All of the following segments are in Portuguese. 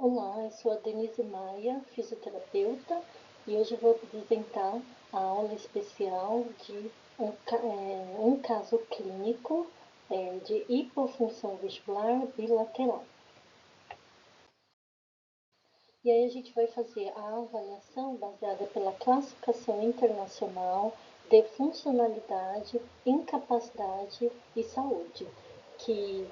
Olá, eu sou a Denise Maia, fisioterapeuta, e hoje eu vou apresentar a aula especial de um caso clínico de hipofunção vestibular bilateral. E aí a gente vai fazer a avaliação baseada pela classificação internacional de funcionalidade, incapacidade e saúde, que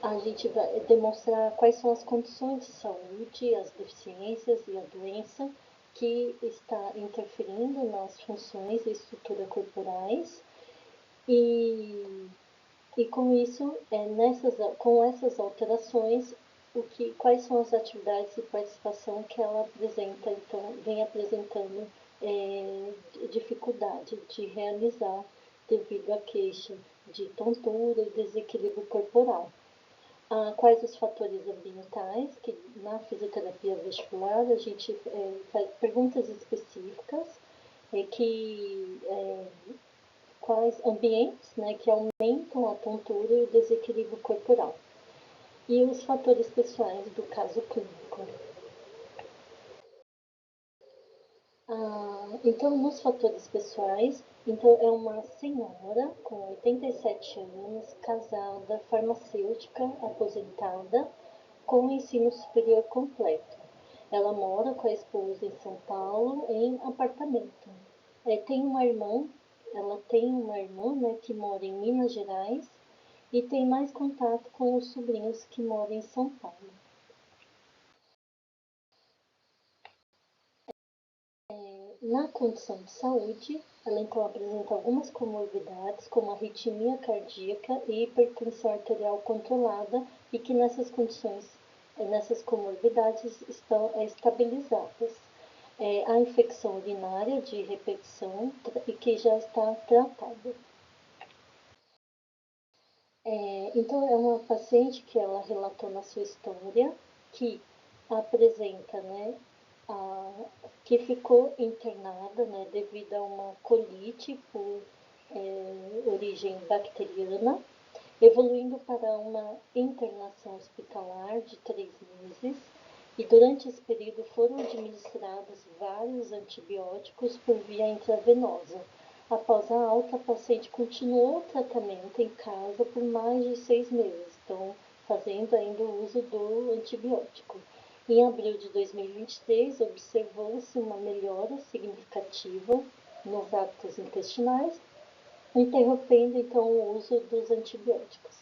a gente vai demonstrar quais são as condições de saúde, as deficiências e a doença que está interferindo nas funções e estrutura corporais e, e com isso, com essas alterações, quais são as atividades de participação que ela apresenta, então, vem apresentando dificuldade de realizar devido à queixa de tontura e desequilíbrio corporal. Quais os fatores ambientais, que na fisioterapia vestibular a gente faz perguntas específicas, quais ambientes que aumentam a tontura e o desequilíbrio corporal. E os fatores pessoais do caso clínico. Então, nos fatores pessoais, então é uma senhora com 87 anos, casada, farmacêutica, aposentada, com ensino superior completo. Ela mora com a esposa em São Paulo, em apartamento. Ela tem uma irmã, que mora em Minas Gerais e tem mais contato com os sobrinhos que moram em São Paulo. Na condição de saúde, ela então apresenta algumas comorbidades, como arritmia cardíaca e hipertensão arterial controlada, e que nessas condições, nessas comorbidades, estão estabilizadas. A infecção urinária de repetição e que já está tratada. Então, é uma paciente que ela relatou na sua história que apresenta, que ficou internada, devido a uma colite por origem bacteriana, evoluindo para uma internação hospitalar de 3 meses. E durante esse período foram administrados vários antibióticos por via intravenosa. Após a alta, a paciente continuou o tratamento em casa por mais de 6 meses, então fazendo ainda o uso do antibiótico. Em abril de 2023, observou-se uma melhora significativa nos hábitos intestinais, interrompendo então o uso dos antibióticos.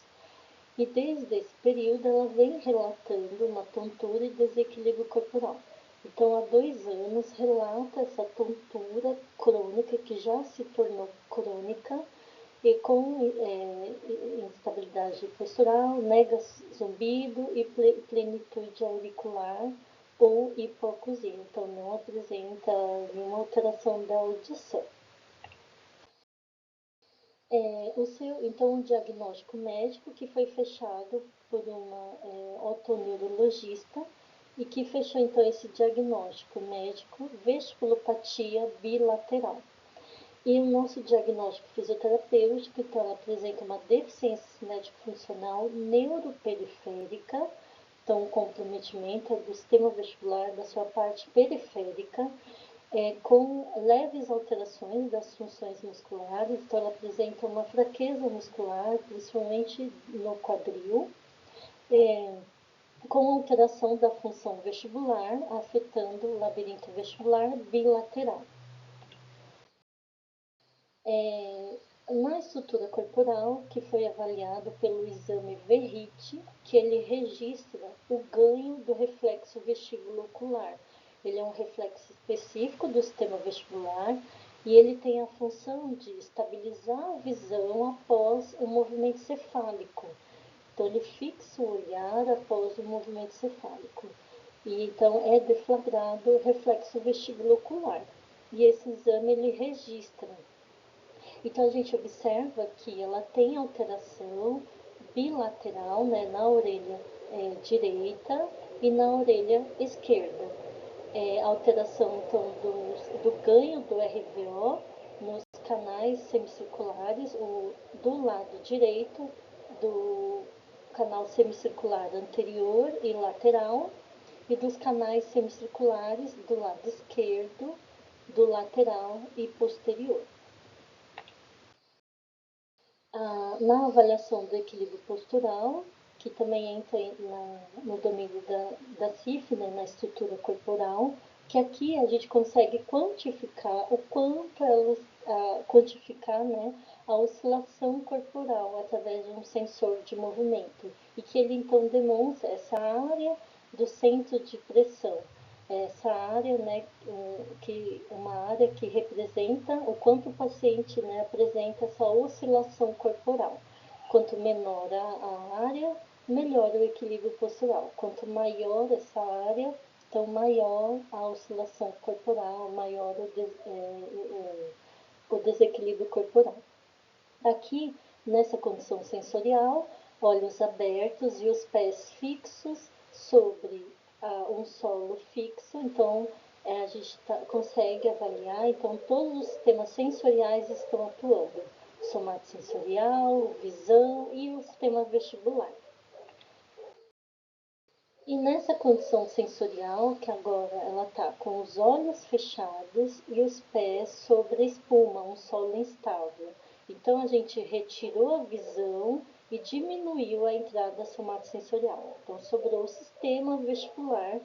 E desde esse período ela vem relatando uma tontura e desequilíbrio corporal. Então, há 2 anos, relata essa tontura crônica que já se tornou crônica e com instabilidade postural, nega zumbido e plenitude auricular ou hipoacusia. Então, não apresenta nenhuma alteração da audição. Um diagnóstico médico que foi fechado por uma otoneurologista e que fechou então esse diagnóstico médico vestibulopatia bilateral. E o nosso diagnóstico fisioterapêutico, então, ela apresenta uma deficiência cinético-funcional neuroperiférica, então, o comprometimento do sistema vestibular da sua parte periférica, com leves alterações das funções musculares, então ela apresenta uma fraqueza muscular, principalmente no quadril, com alteração da função vestibular, afetando o labirinto vestibular bilateral. Na estrutura corporal, que foi avaliado pelo exame Verrite, que ele registra o ganho do reflexo vestíbulo ocular. Ele é um reflexo específico do sistema vestibular e ele tem a função de estabilizar a visão após o movimento cefálico. Então, ele fixa o olhar após o movimento cefálico. E então é deflagrado o reflexo vestíbulo ocular. E esse exame ele registra. Então, a gente observa que ela tem alteração bilateral, na orelha direita e na orelha esquerda. Alteração, então, do ganho do RVO nos canais semicirculares, do lado direito do canal semicircular anterior e lateral, e dos canais semicirculares do lado esquerdo, do lateral e posterior. Na avaliação do equilíbrio postural, que também entra no domínio da CIF, né, na estrutura corporal, que aqui a gente consegue quantificar o quanto quantificar, né, a oscilação corporal através de um sensor de movimento, e que ele então demonstra essa área do centro de pressão, essa área, né, uma área que representa o quanto o paciente, né, apresenta essa oscilação corporal. Quanto menor a área, melhor o equilíbrio postural. Quanto maior essa área, então maior a oscilação corporal, maior o desequilíbrio corporal. Aqui, nessa condição sensorial, olhos abertos e os pés fixos sobre um solo fixo, então a gente consegue avaliar, então todos os sistemas sensoriais estão atuando, somatosensorial, visão e o sistema vestibular. E nessa condição sensorial, que agora ela está com os olhos fechados e os pés sobre a espuma, um solo instável. Então a gente retirou a visão e diminuiu a entrada somatosensorial. Então sobrou o sistema vestibular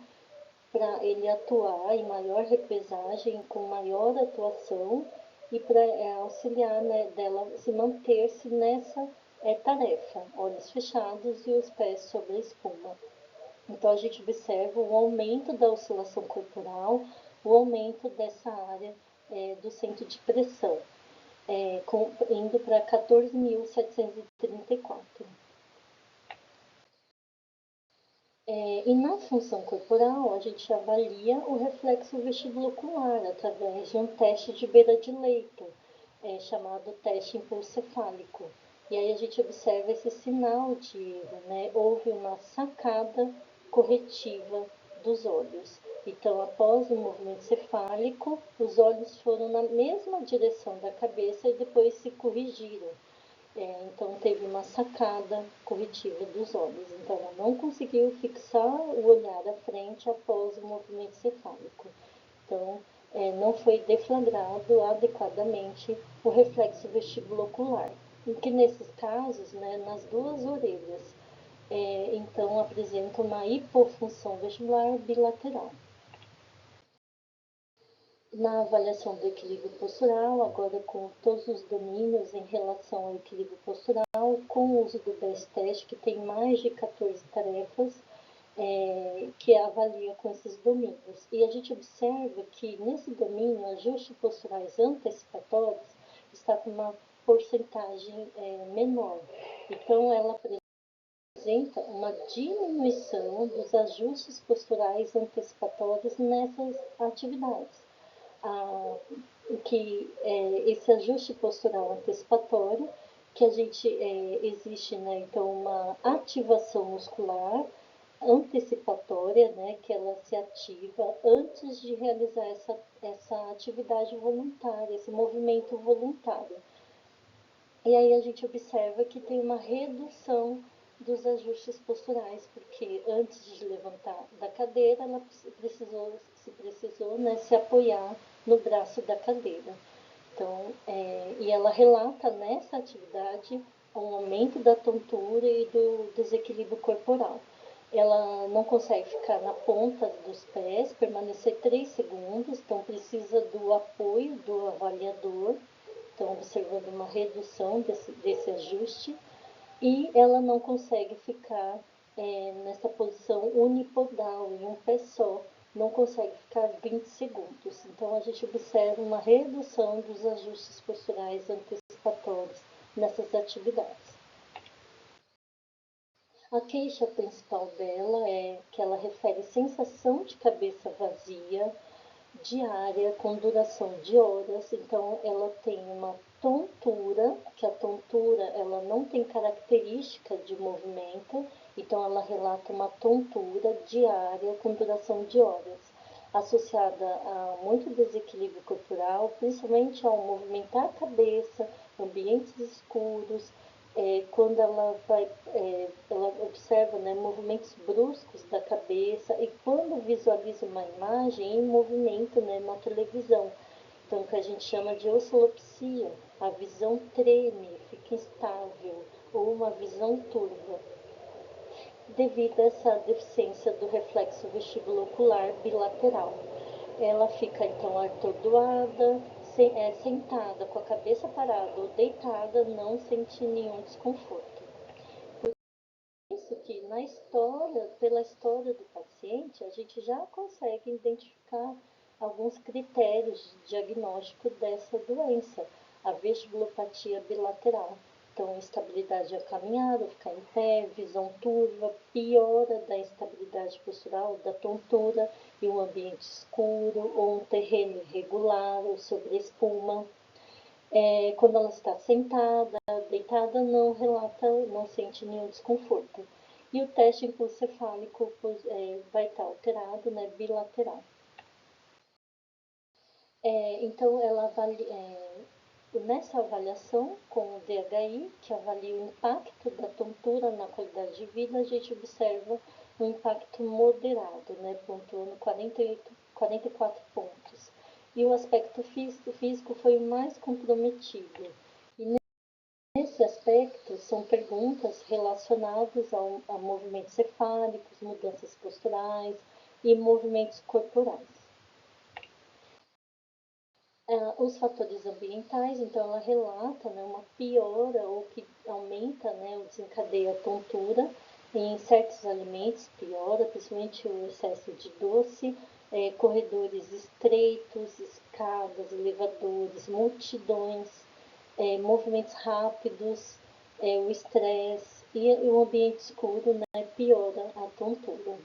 para ele atuar em maior represagem, com maior atuação e para auxiliar, né, dela se manter-se nessa tarefa, olhos fechados e os pés sobre a espuma. Então a gente observa o aumento da oscilação corporal, o aumento dessa área do centro de pressão, indo para 14.734. E na função corporal, a gente avalia o reflexo vestibulocular através de um teste de beira de leito, chamado teste impulsocefálico. E aí a gente observa esse sinal de erro, né? Houve uma sacada corretiva dos olhos. Então, após o movimento cefálico, os olhos foram na mesma direção da cabeça e depois se corrigiram. Então, teve uma sacada corretiva dos olhos. Então, ela não conseguiu fixar o olhar à frente após o movimento cefálico. Então, não foi deflagrado adequadamente o reflexo vestibulocular. Em que, nesses casos, né, nas duas orelhas, então apresenta uma hipofunção vestibular bilateral. Na avaliação do equilíbrio postural, agora com todos os domínios em relação ao equilíbrio postural, com o uso do BEST teste, que tem mais de 14 tarefas, que avalia com esses domínios. E a gente observa que nesse domínio, ajustes posturais antecipatórios está com uma porcentagem menor. Então, ela apresenta uma diminuição dos ajustes posturais antecipatórios nessas atividades. Esse ajuste postural antecipatório, que a gente existe, né, então uma ativação muscular antecipatória, né, que ela se ativa antes de realizar essa atividade voluntária, esse movimento voluntário. E aí a gente observa que tem uma redução dos ajustes posturais, porque antes de levantar da cadeira, ela precisou, né, se apoiar no braço da cadeira. Então, e ela relata nessa atividade um aumento da tontura e do desequilíbrio corporal. Ela não consegue ficar na ponta dos pés, permanecer 3 segundos, então precisa do apoio do avaliador. Então, observando uma redução desse ajuste, e ela não consegue ficar nessa posição unipodal, em um pé só, não consegue ficar 20 segundos. Então, a gente observa uma redução dos ajustes posturais antecipatórios nessas atividades. A queixa principal dela é que ela refere sensação de cabeça vazia, diária, com duração de horas. Então, ela tem uma tontura, que a tontura ela não tem característica de movimento, então ela relata uma tontura diária com duração de horas, associada a muito desequilíbrio corporal, principalmente ao movimentar a cabeça, ambientes escuros, quando ela observa, né, movimentos bruscos da cabeça e quando visualiza uma imagem em movimento, né, na televisão. Então, o que a gente chama de oscilopsia, a visão treme, fica instável, ou uma visão turva, devido a essa deficiência do reflexo vestibulo-ocular bilateral. Ela fica então atordoada, sentada, com a cabeça parada ou deitada, não sente nenhum desconforto. Por isso que pela história do paciente, a gente já consegue identificar alguns critérios de diagnóstico dessa doença, a vestibulopatia bilateral. Então, instabilidade da caminhada, ficar em pé, visão turva, piora da instabilidade postural, da tontura e um ambiente escuro ou um terreno irregular ou sobre espuma. Quando ela está sentada, deitada, não relata, não sente nenhum desconforto. E o teste encefálico vai estar alterado, né, bilateral. Então, nessa avaliação com o DHI, que avalia o impacto da tontura na qualidade de vida, a gente observa um impacto moderado, né, pontuando 44 pontos. E o aspecto físico foi o mais comprometido. E nesse aspecto, são perguntas relacionadas a movimentos cefálicos, mudanças posturais e movimentos corporais. Os fatores ambientais, então ela relata, né, uma piora ou que aumenta, né, ou desencadeia a tontura em certos alimentos, piora, principalmente o excesso de doce, corredores estreitos, escadas, elevadores, multidões, movimentos rápidos, o estresse e o ambiente escuro, né, piora a tontura.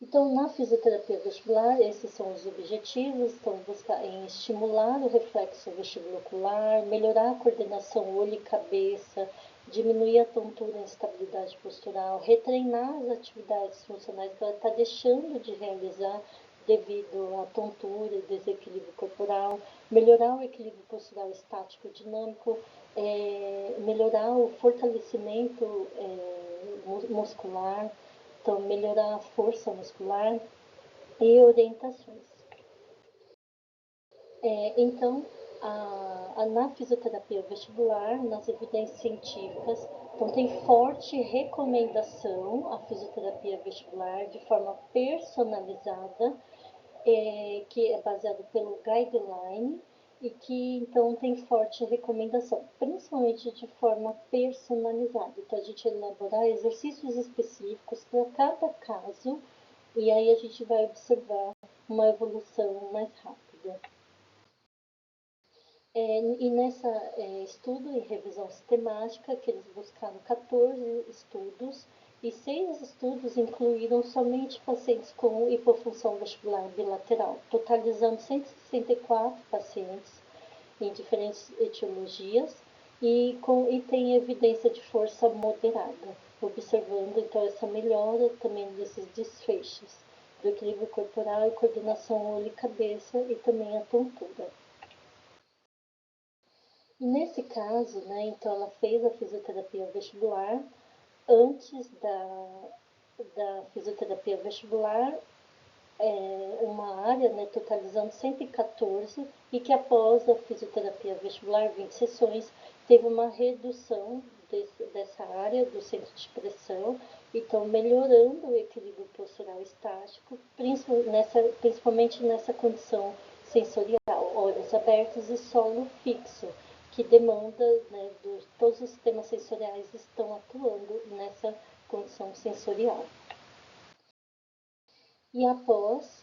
Então, na fisioterapia vestibular, esses são os objetivos, então buscar em estimular o reflexo vestibulocular, melhorar a coordenação olho e cabeça, diminuir a tontura e instabilidade postural, retreinar as atividades funcionais que ela está deixando de realizar devido à tontura e desequilíbrio corporal, melhorar o equilíbrio postural estático dinâmico, melhorar o fortalecimento muscular, então melhorar a força muscular e orientações. Então, na fisioterapia vestibular, nas evidências científicas, então tem forte recomendação à fisioterapia vestibular de forma personalizada, que é baseado pelo guideline e que então tem forte recomendação, principalmente de forma personalizada. Então a gente elaborar exercícios específicos para cada caso e aí a gente vai observar uma evolução mais rápida. E nessa estudo e revisão sistemática, que eles buscaram 14 estudos, e 6 estudos incluíram somente pacientes com hipofunção vestibular bilateral, totalizando 164 pacientes em diferentes etiologias e tem evidência de força moderada, observando então essa melhora também desses desfechos do equilíbrio corporal, coordenação olho e cabeça e também a tontura. E nesse caso, né, então ela fez a fisioterapia vestibular antes da fisioterapia vestibular, uma área, né, totalizando 114, e que após a fisioterapia vestibular, 20 sessões, teve uma redução dessa área do centro de pressão, então melhorando o equilíbrio postural estático, principalmente nessa condição sensorial, olhos abertos e solo fixo, que demanda, né, todos os sistemas sensoriais estão atuando nessa condição sensorial. E após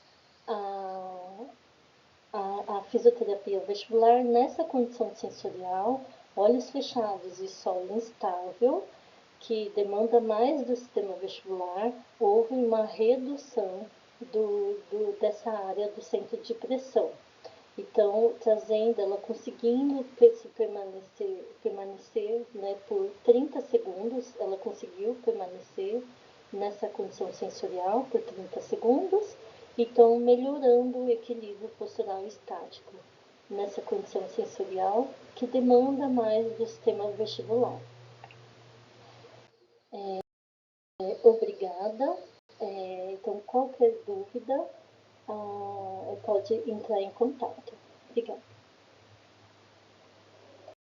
a fisioterapia vestibular, nessa condição sensorial, olhos fechados e solo instável, que demanda mais do sistema vestibular, houve uma redução dessa área do centro de pressão. Então, trazendo, ela conseguindo permanecer, né, por 30 segundos, ela conseguiu permanecer nessa condição sensorial por 30 segundos, então melhorando o equilíbrio postural estático. nessa condição sensorial que demanda mais do sistema vestibular. Obrigada. Então, qualquer dúvida, pode entrar em contato.